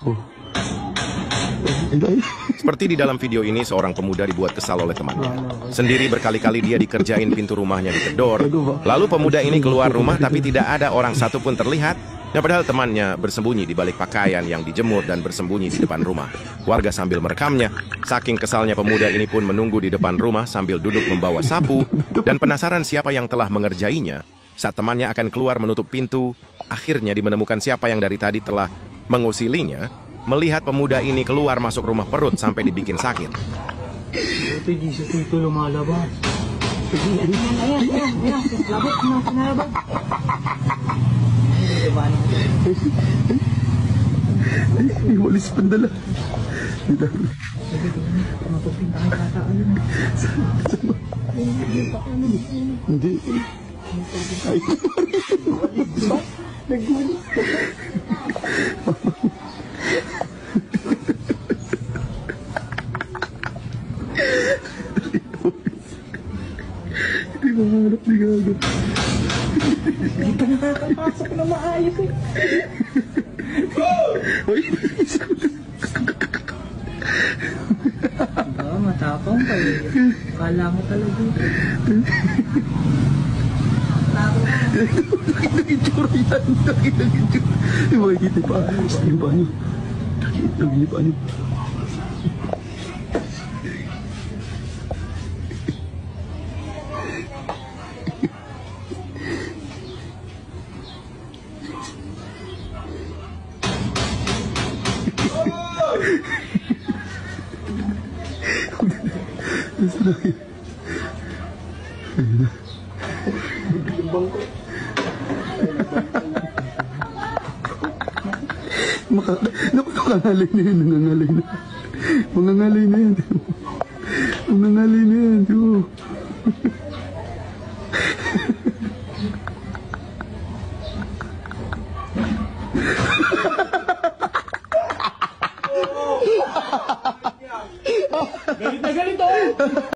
Oh. Ay. Seperti di dalam video ini, seorang pemuda dibuat kesal oleh temannya. Sendiri berkali-kali dia dikerjain pintu rumahnya digedor. Lalu pemuda ini keluar rumah tapi tidak ada orang satupun terlihat. Nah, padahal temannya bersembunyi di balik pakaian yang dijemur dan bersembunyi di depan rumah. Warga sambil merekamnya. Saking kesalnya pemuda ini pun menunggu di depan rumah sambil duduk membawa sapu. Dan penasaran siapa yang telah mengerjainya. Saat temannya akan keluar menutup pintu, akhirnya menemukan siapa yang dari tadi telah mengusilinya. Melihat pemuda ini keluar masuk rumah perut sampai dibikin sakit. Ito, Jesus, ito lumalabas. Ayan, labot na pinalabas. Ay, walis pandala. Mapapinta kay tataan yun. Hindi. Ay, nagwalis. Hindi mahanap ni Gaga. Hindi pa nakakapasok na maayos eh. Uy! Diba, matapang pa eh. Kala mo talaga. Nag-itsura yan. Nag-itsura. Makikita pa. Yung pa nyo. Nag-itsura pa nyo. Nangangalay na yan, nangangalay na. Mangangalay na yan. Mangangalay na yan, diyo. Galit na galit oh!